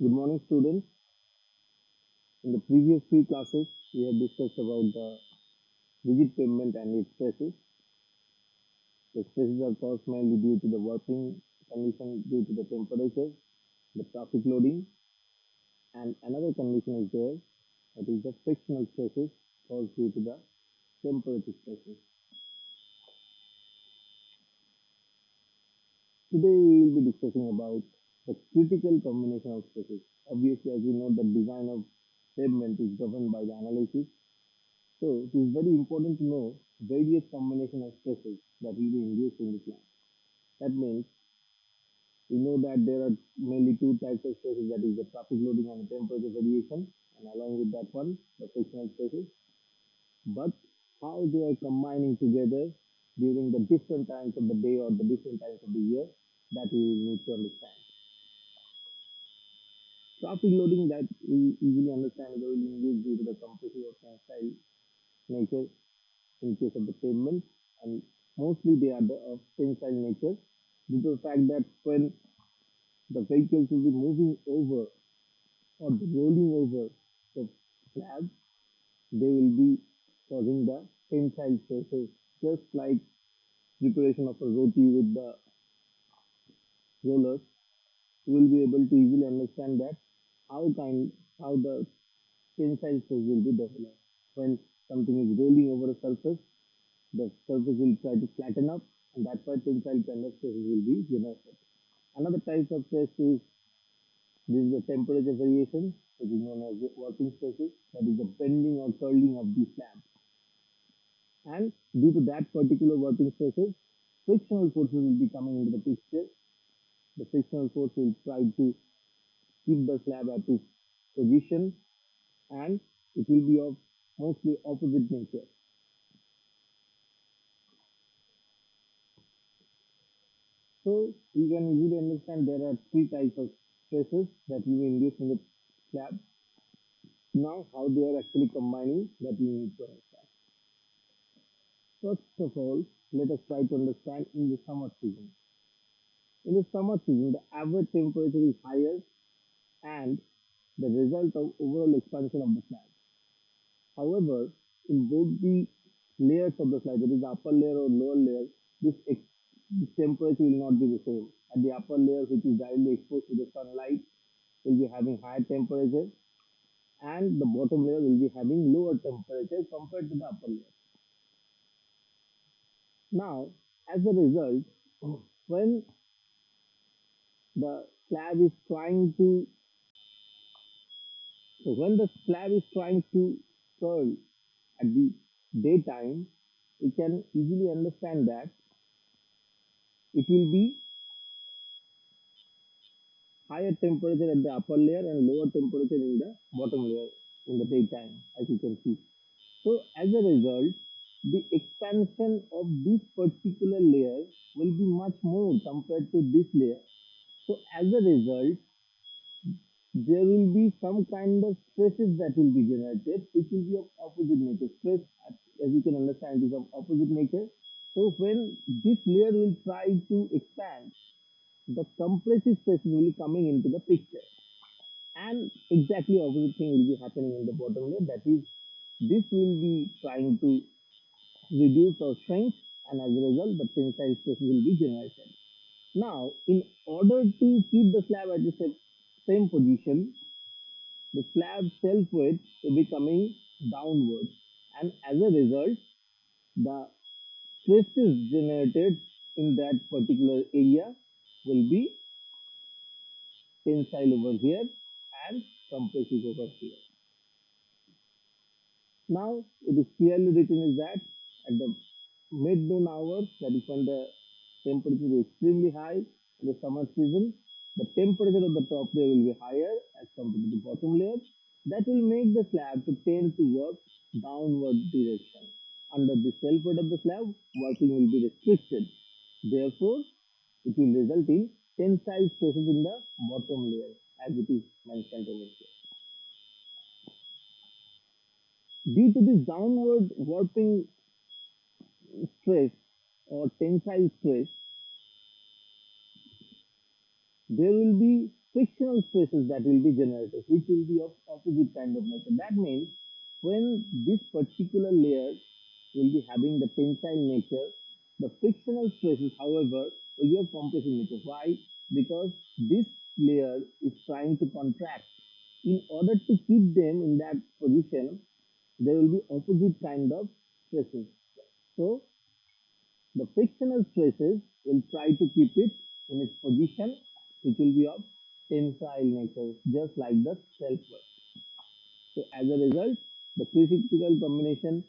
Good morning, students. In the previous three classes, we have discussed about the rigid pavement and its stresses. The stresses are caused mainly due to the working condition, due to the temperature, the traffic loading, and another condition is there, that is the frictional stresses caused due to the temperature stresses. Today, we will be discussing about the critical combination of stresses. Obviously, as we know, the design of pavement is governed by the analysis. So it is very important to know various combination of stresses that will be induced in the plant. That means we know that there are mainly two types of stresses, that is the traffic loading and the temperature variation, and along with that one, the frictional stresses. But how they are combining together during the different times of the day or the different times of the year, that we need to understand. Traffic loading, that we easily understand, is only induced due to the compressive or tensile nature in case of the pavement, and mostly they are of tensile nature due to the fact that when the vehicles will be moving over or rolling over the slab, they will be causing the tensile stresses, just like preparation of a roti with the rollers. You will be able to easily understand that how the tensile stress will be developed. When something is rolling over a surface, the surface will try to flatten up, and that's why tensile kind of stresses will be generated. Another type of stress is this is the temperature variation, which is known as the working stresses, that is the bending or curling of the slab. And due to that particular working stresses, frictional forces will be coming into the picture. The frictional force will try to keep the slab at its position, and it will be of mostly opposite nature. So you can easily understand there are three types of stresses that you induce in the slab. Now, how they are actually combining, that we need to understand. First of all, let us try to understand in the summer season. In the summer season, the average temperature is higher and the result of overall expansion of the slab. However, in both the layers of the slab, that is the upper layer or lower layer, this temperature will not be the same. At the upper layer, which is directly exposed to the sunlight, will be having higher temperature, and the bottom layer will be having lower temperature compared to the upper layer. Now, as a result, when the slab is trying to when the slab is trying to curl at the daytime, we can easily understand that it will be higher temperature at the upper layer and lower temperature in the bottom layer in the daytime, as you can see. So as a result, the expansion of this particular layer will be much more compared to this layer. So as a result, there will be some kind of stresses that will be generated, which will be of opposite nature. Stress, as you can understand, is of opposite nature. So when this layer will try to expand, the compressive stresses will be coming into the picture, and exactly opposite thing will be happening in the bottom layer. That is, this will be trying to reduce or shrink, and as a result, the tensile stress will be generated. Now, in order to keep the slab at the same position, the slab self weight will be coming downwards, and as a result, the stresses generated in that particular area will be tensile over here and compressive over here. Now, it is clearly written is that at the mid-noon hours, that is when the temperature is extremely high in the summer season, the temperature of the top layer will be higher as compared to the bottom layer. That will make the slab to tend to work downward direction. Under the self weight of the slab, working will be restricted. Therefore, it will result in tensile stresses in the bottom layer, as it is mentioned over here. Due to this downward warping stress or tensile stress, there will be frictional frictional stresses that will be generated, which will be of opposite kind of nature. That means when this particular layer will be having the tensile nature, the frictional stresses, however, will be of compressive nature. Why? Because this layer is trying to contract. In order to keep them in that position, there will be opposite kind of stresses. So the frictional stresses will try to keep it in its position, which will be of tensile nature, just like the self work. So as a result, the critical combination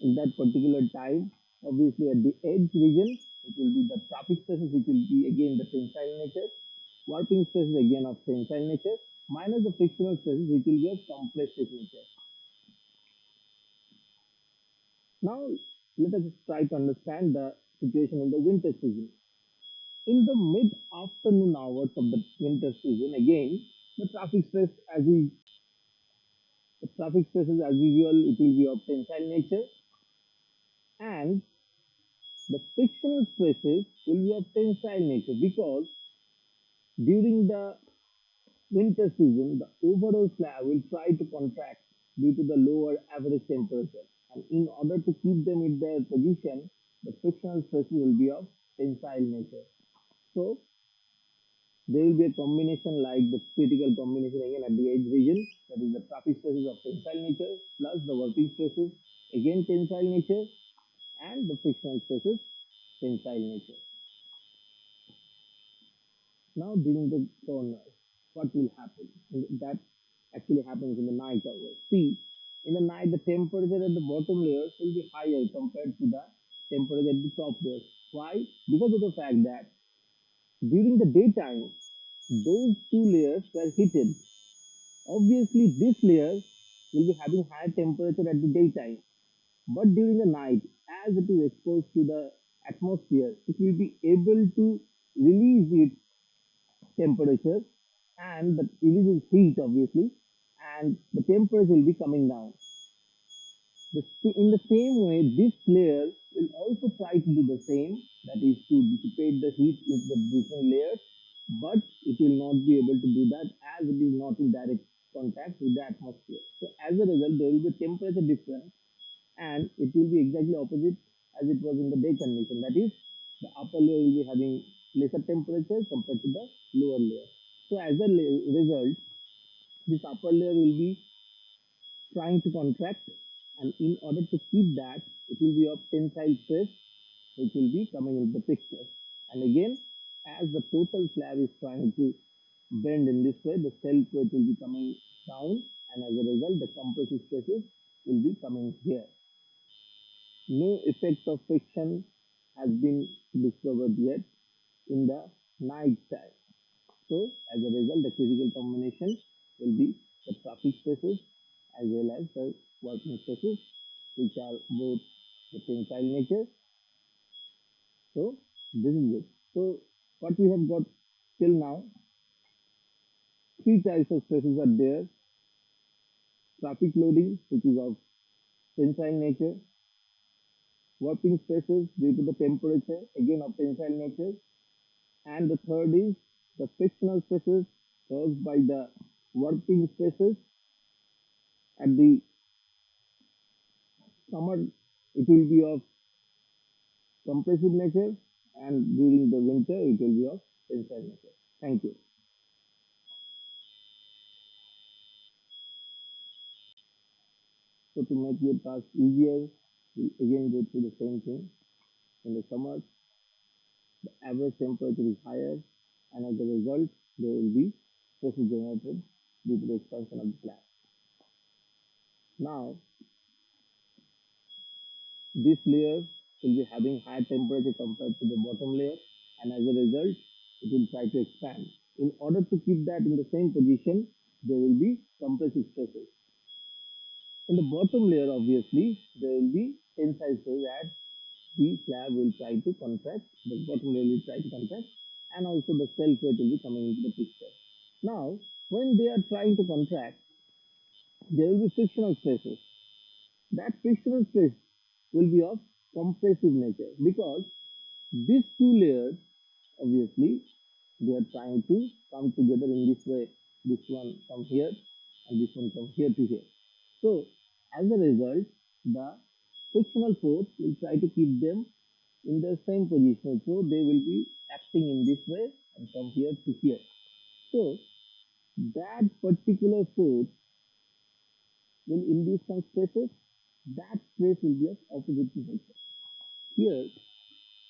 in that particular time, obviously at the edge region, it will be the traffic stresses, which will be again the tensile nature, warping stresses again of tensile nature, minus the frictional stresses, which will be of compressive nature. Now, let us try to understand the situation in the winter season. In the mid-afternoon hours of the winter season, again, the traffic stress as we the traffic stresses as usual, it will be of tensile nature, and the frictional stresses will be of tensile nature because during the winter season, the overall slab will try to contract due to the lower average temperature. And in order to keep them in their position, the frictional stresses will be of tensile nature. So there will be a combination like the critical combination again at the edge region, that is the traffic stresses of tensile nature plus the working stresses, again tensile nature, and the frictional stresses, tensile nature. Now during the corner, what will happen? That actually happens in the night hours. See, in the night the temperature at the bottom layers will be higher compared to the temperature at the top layers. Why? Because of the fact that during the daytime, those two layers were heated. Obviously, this layer will be having higher temperature at the daytime, but during the night, as it is exposed to the atmosphere, it will be able to release its temperature and the releases heat obviously, and the temperature will be coming down. In the same way, this layer will also try to do the same, that is to dissipate the heat into the different layers, but it will not be able to do that as it is not in direct contact with the atmosphere. So as a result, there will be temperature difference and it will be exactly opposite as it was in the day condition. That is, the upper layer will be having lesser temperature compared to the lower layer. So as a result, this upper layer will be trying to contract, and in order to keep that, it will be of tensile stress, which will be coming into the picture. And again, as the total slab is trying to bend in this way, the self weight will be coming down, and as a result, the compressive stresses will be coming here. No effect of friction has been discovered yet in the night time. So, as a result, the physical combination will be the traffic stresses as well as the working stresses, which are both the tensile nature. So, this is it. So, what we have got till now, three types of stresses are there: traffic loading, which is of tensile nature; warping stresses due to the temperature, again of tensile nature; and the third is the frictional stresses caused by the warping stresses. At the summer, it will be of compressive nature, and during the winter, it will be of tensile nature. Thank you. So to make your task easier, we again go through the same thing. In the summer, the average temperature is higher, and as a result, there will be stresses generated due to the expansion of the slab. Now, this layer will be having higher temperature compared to the bottom layer, and as a result, it will try to expand. In order to keep that in the same position, there will be compressive stresses. In the bottom layer, obviously, there will be tensile stress as the slab will try to contract, the bottom layer will try to contract, and also the self weight will be coming into the picture. Now, when they are trying to contract, there will be frictional stresses. That frictional stress will be of compressive nature because these two layers, obviously, They are trying to come together in this way. This one come here and this one come here to here. So as a result, the frictional force will try to keep them in the same position. So they will be acting in this way and from here to here. So that particular force will induce some stresses. That stress will be of opposite nature. Here,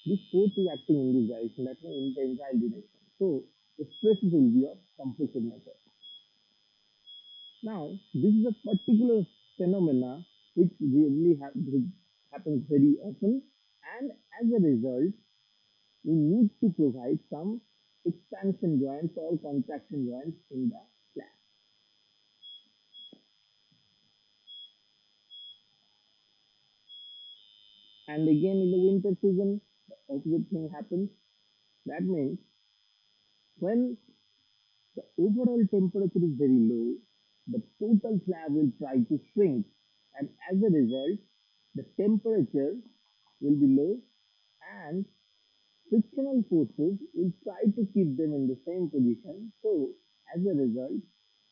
this force is acting in this direction, that means in the entire direction. So the stresses will be of compressive nature. Now, this is a particular phenomena which which happens very often, and as a result, we need to provide some expansion joints or contraction joints in the slab. And again, in the winter season, the opposite thing happens. That means when the overall temperature is very low, the total slab will try to shrink, and as a result, the temperature will be low and frictional forces will try to keep them in the same position. So, as a result,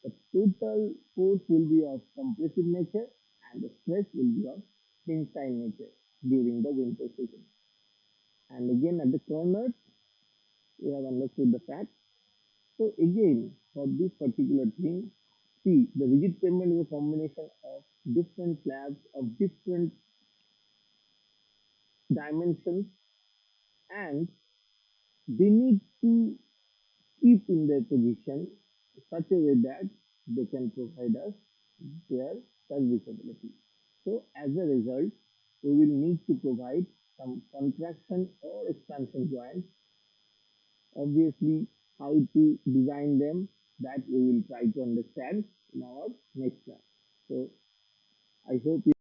the total force will be of compressive nature and the stress will be of tensile nature during the winter season. And again, at the corners, we have understood the fact. So, again, for this particular thing, see, the rigid pavement is a combination of different slabs of different dimensions, and they need to keep in their position such a way that they can provide us their serviceability. So as a result, we will need to provide some contraction or expansion joints. Obviously, how to design them, that we will try to understand in our next class. So I hope you